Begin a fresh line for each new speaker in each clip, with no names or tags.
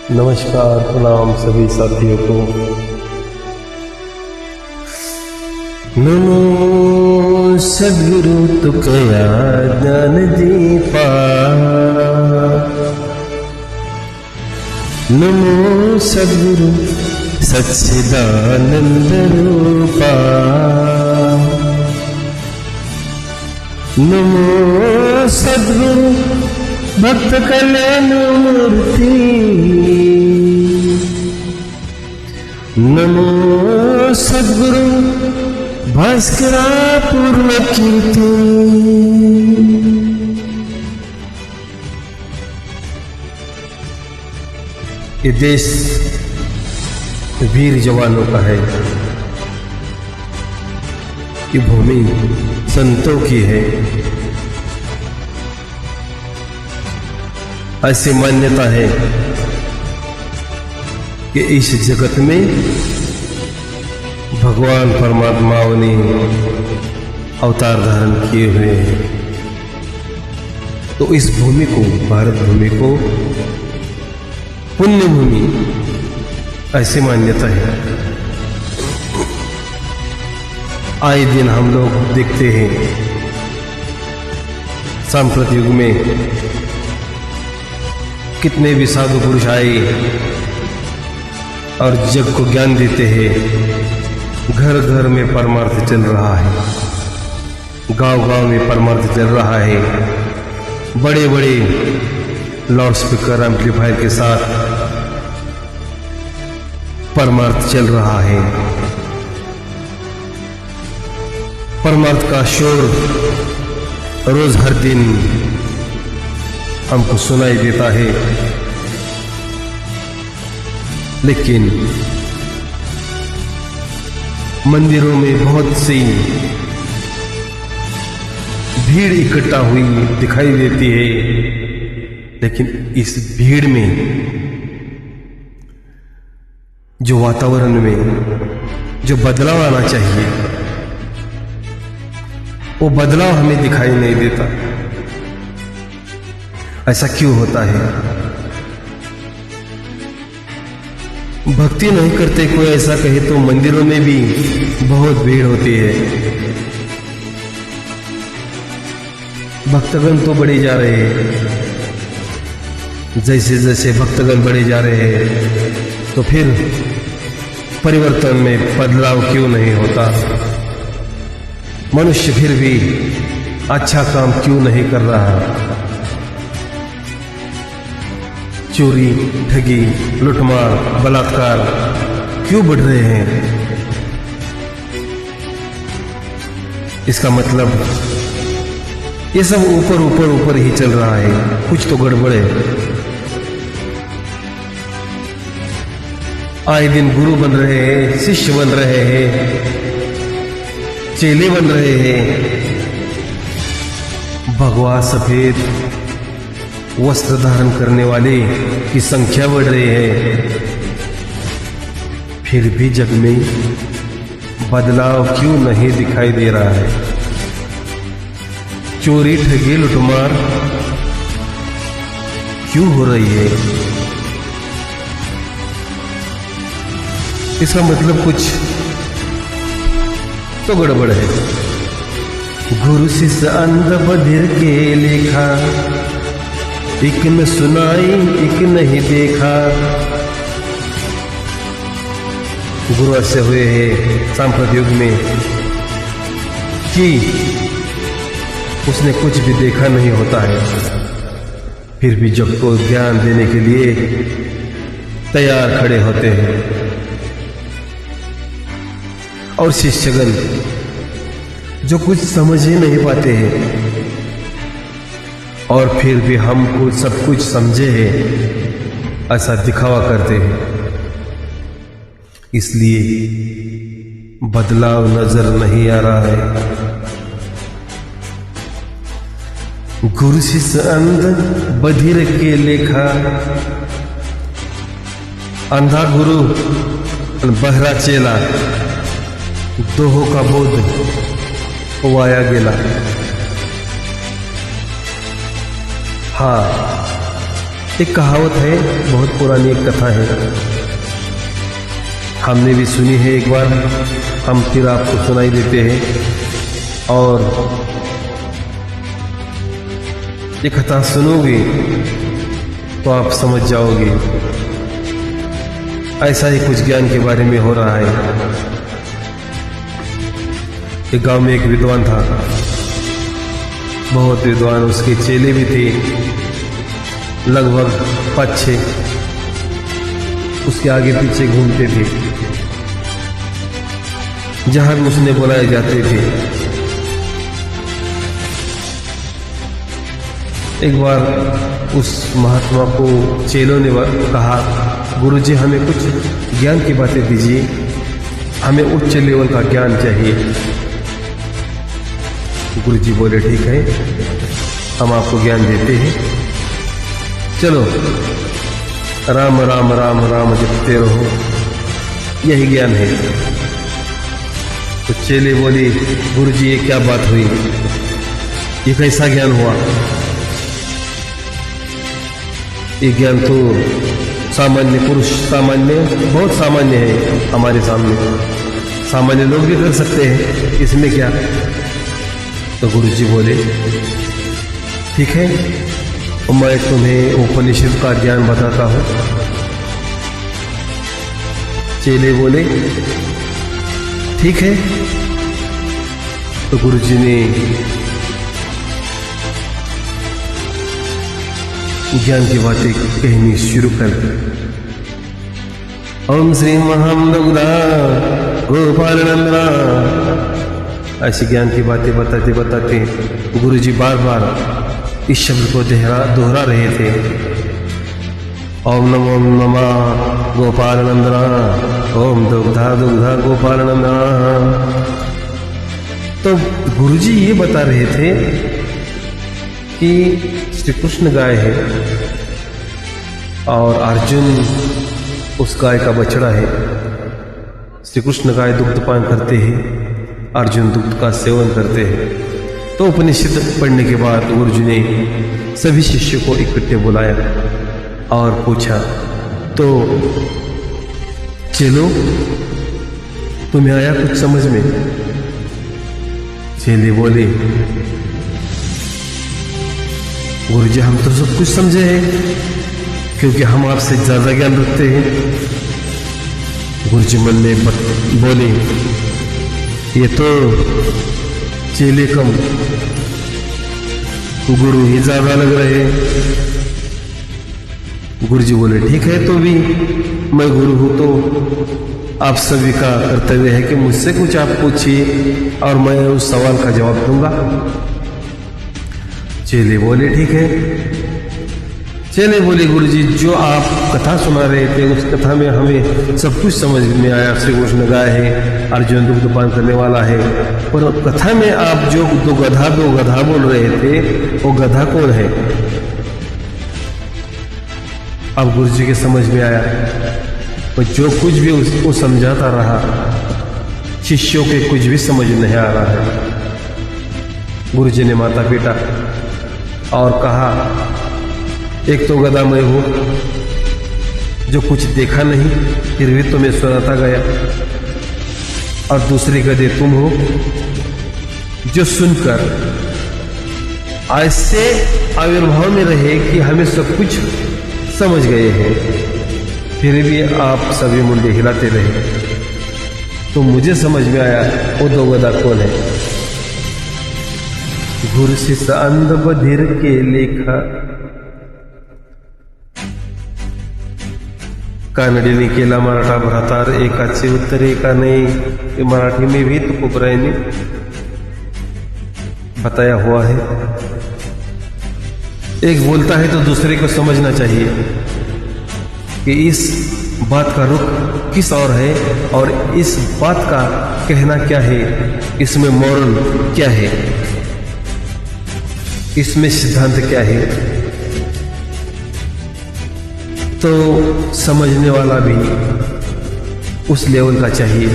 नमस्कार, प्रणाम सभी साथियों को। नमो सद्गुरु तुकया ज्ञान दीपा, नमो सद्गुरु सच्चिदानंद रूपा, नमो सद्गुरु भक्त कल्याण मूर्ति, नमो सद्गुरु भास्करा पूर्ण कीर्ति। ये देश वीर जवानों का है, ये भूमि संतों की है। ऐसी मान्यता है कि इस जगत में भगवान परमात्माओं ने अवतार धारण किए हुए हैं। तो इस भूमि को, भारत भूमि को पुण्य भूमि ऐसी मान्यता है। आए दिन हम लोग देखते हैं सांप्रत युग में कितने भी साधु पुरुष आए और जग को ज्ञान देते हैं। घर घर में परमार्थ चल रहा है, गांव गांव में परमार्थ चल रहा है। बड़े बड़े लाउड स्पीकर एम्पलीफायर के साथ परमार्थ चल रहा है। परमार्थ का शोर रोज हर दिन हमको सुनाई देता है, लेकिन मंदिरों में बहुत सी भीड़ इकट्ठा हुई दिखाई देती है। लेकिन इस भीड़ में जो वातावरण में जो बदलाव आना चाहिए, वो बदलाव हमें दिखाई नहीं देता। ऐसा क्यों होता है? भक्ति नहीं करते कोई ऐसा कहे तो मंदिरों में भी बहुत भीड़ होती है। भक्तगण तो बढ़े जा रहे हैं, जैसे जैसे भक्तगण बढ़े जा रहे हैं तो फिर परिवर्तन में बदलाव क्यों नहीं होता? मनुष्य फिर भी अच्छा काम क्यों नहीं कर रहा? चोरी, ठगी, लूटमार, बलात्कार क्यों बढ़ रहे हैं? इसका मतलब ये सब ऊपर ऊपर ऊपर ही चल रहा है, कुछ तो गड़बड़ है। आए दिन गुरु बन रहे हैं, शिष्य बन रहे हैं, चेले बन रहे हैं। भगवा सफेद वस्त्र धारण करने वाले की संख्या बढ़ रही है, फिर भी जग में बदलाव क्यों नहीं दिखाई दे रहा है? चोरी, ठगी, लूटमार क्यों हो रही है? इसका मतलब कुछ तो गड़बड़ है। गुरु शिष्य अंध बधिर के लेखा, एक न सुनाई एक नहीं देखा। गुरु ऐसे हुए हैं सांप्रत युग में कि उसने कुछ भी देखा नहीं होता है, फिर भी जग को ज्ञान देने के लिए तैयार खड़े होते हैं। और शिष्यगण जो कुछ समझ ही नहीं पाते हैं और फिर भी हमको सब कुछ समझे हैं ऐसा दिखावा करते हैं। इसलिए बदलाव नजर नहीं आ रहा है। गुरु शिष्य अंध बधिर के लेखा, अंधा गुरु बहरा चेला, दोहों का बोध वाया गेला। हाँ, एक कहावत है, बहुत पुरानी एक कथा है, हमने भी सुनी है एक बार, हम फिर आपको सुनाई देते हैं। और ये कथा सुनोगे तो आप समझ जाओगे। ऐसा ही कुछ ज्ञान के बारे में हो रहा है। एक गांव में एक विद्वान था, बहुत विद्वान, उसके चेले भी थे, लगभग 5-6 उसके आगे पीछे घूमते थे, जहां भी उसने बुलाए जाते थे। एक बार उस महात्मा को चेलों ने कहा, गुरुजी हमें कुछ ज्ञान की बातें दीजिए, हमें उच्च लेवल का ज्ञान चाहिए। गुरुजी बोले, ठीक है, हम आपको ज्ञान देते हैं, चलो राम राम राम राम जपते रहो, यही ज्ञान है। तो चेले बोले, गुरुजी ये क्या बात हुई, ये कैसा ज्ञान हुआ? ये ज्ञान तो सामान्य पुरुष, बहुत सामान्य है हमारे सामने, सामान्य लोग भी कर सकते हैं, इसमें क्या? तो गुरुजी बोले, ठीक है, मैं तुम्हें उपनिषद का ज्ञान बताता हूं। चेले बोले, ठीक है। तो गुरुजी ने ज्ञान की बातें कहनी शुरू कर दी। ओम श्री महम दुग्धा गोपाल नंदना, ऐसी ज्ञान की बातें बताते बताते गुरुजी बार बार इस शब्द को दोहरा रहे थे, ओम नमो नमः गोपाल नंदना, ओम दुग्धा दुग्धा गोपाल नंदना। तो गुरुजी ये बता रहे थे कि श्री कृष्ण गाय है और अर्जुन उस गाय का बछड़ा है। श्री कृष्ण गाय दुग्ध पान करते हैं, अर्जुन दुग्ध का सेवन करते हैं। तो उपनिषद पढ़ने के बाद गुरुजी ने सभी शिष्यों को इकट्ठे बुलाया और पूछा, तो चलो तुम्हें आया कुछ समझ में? चेले बोले, गुरुजी हम तो सब कुछ समझे हैं, क्योंकि हम आपसे ज्यादा ज्ञान रखते हैं। गुरुजी मन में बोले, ये तो चेले कम, गुरु ही ज्यादा लग रहे हैं। गुरुजी बोले, ठीक है, तो भी मैं गुरु हूं, तो आप सभी का कर्तव्य है कि मुझसे कुछ आप पूछिए और मैं उस सवाल का जवाब दूंगा। चेले बोले, ठीक है। चेले बोले, गुरुजी जो आप कथा सुना रहे थे उस कथा में हमें सब कुछ समझ में आया, श्री कृष्ण गाय है, अर्जुन दुग्ध पान करने वाला है, पर कथा में आप जो दो गधा बोल रहे थे, वो गधा कौन है? अब गुरुजी के समझ में आया, और जो कुछ भी उसको समझाता रहा, शिष्यों के कुछ भी समझ नहीं आ रहा है। गुरुजी ने माथा पीटा और कहा, एक तो गधा मैं हूं जो कुछ देखा नहीं फिर भी तुम्हें सुनाता गया, और दूसरी गधे तुम हो जो सुनकर ऐसे आविर्भाव में रहे कि हमें सब कुछ समझ गए हैं, फिर भी आप सभी मुंडे हिलाते रहे। तो मुझे समझ में आया वो दो गधा कौन है। घुर शिष अंध बधिर के लेखा, कानडीने केला मराठा भ्रातार, एकाचे उत्तर एका नहीं, मराठी में भी तुकोबराय ने बताया हुआ है। एक बोलता है तो दूसरे को समझना चाहिए कि इस बात का रुख किस और है और इस बात का कहना क्या है, इसमें मोरल क्या है, इसमें सिद्धांत क्या है। तो समझने वाला भी उस लेवल का चाहिए,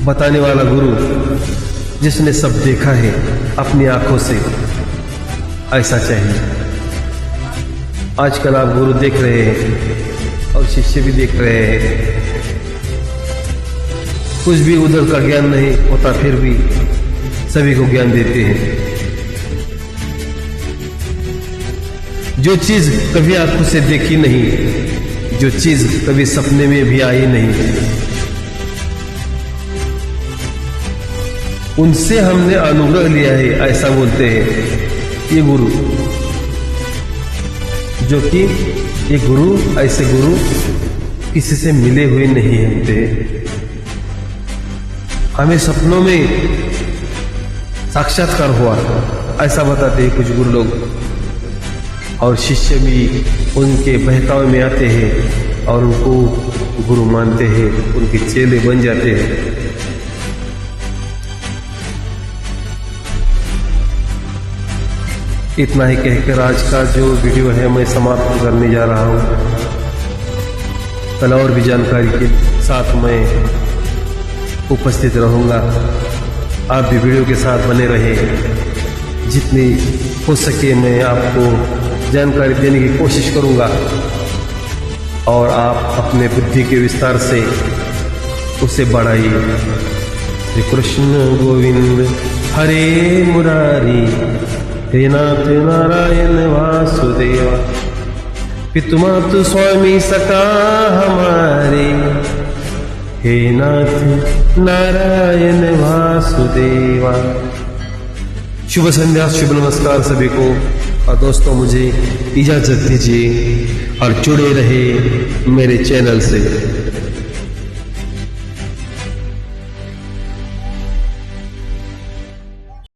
बताने वाला गुरु जिसने सब देखा है अपनी आंखों से, ऐसा चाहिए। आजकल आप गुरु देख रहे हैं और शिष्य भी देख रहे हैं, कुछ भी उधर का ज्ञान नहीं होता फिर भी सभी को ज्ञान देते हैं। जो चीज कभी आंखों से देखी नहीं, जो चीज कभी सपने में भी आई नहीं, उनसे हमने अनुग्रह लिया है, ऐसा बोलते हैं ये गुरु। जो कि ये गुरु, ऐसे गुरु किसी से मिले हुए नहीं होते, हमें सपनों में साक्षात्कार हुआ, ऐसा बताते हैं कुछ गुरु लोग। और शिष्य भी उनके बहकावे में आते हैं और उनको गुरु मानते हैं, उनके चेले बन जाते हैं। इतना ही कहकर आज का जो वीडियो है मैं समाप्त करने जा रहा हूँ। कल और भी जानकारी के साथ मैं उपस्थित रहूँगा। आप भी वीडियो के साथ बने रहे, जितनी हो सके मैं आपको जानकारी देने की कोशिश करूँगा और आप अपने बुद्धि के विस्तार से उसे बढ़ाइए। श्री कृष्ण गोविंद हरे मुरारी, हे नाथ नारायण वासुदेवा, पितुमातु स्वामी सका हमारे, हे नाथ नारायण वासुदेवा। शुभ संध्या, शुभ नमस्कार सभी को। और दोस्तों मुझे इजाजत दीजिए और जुड़े रहे मेरे चैनल से।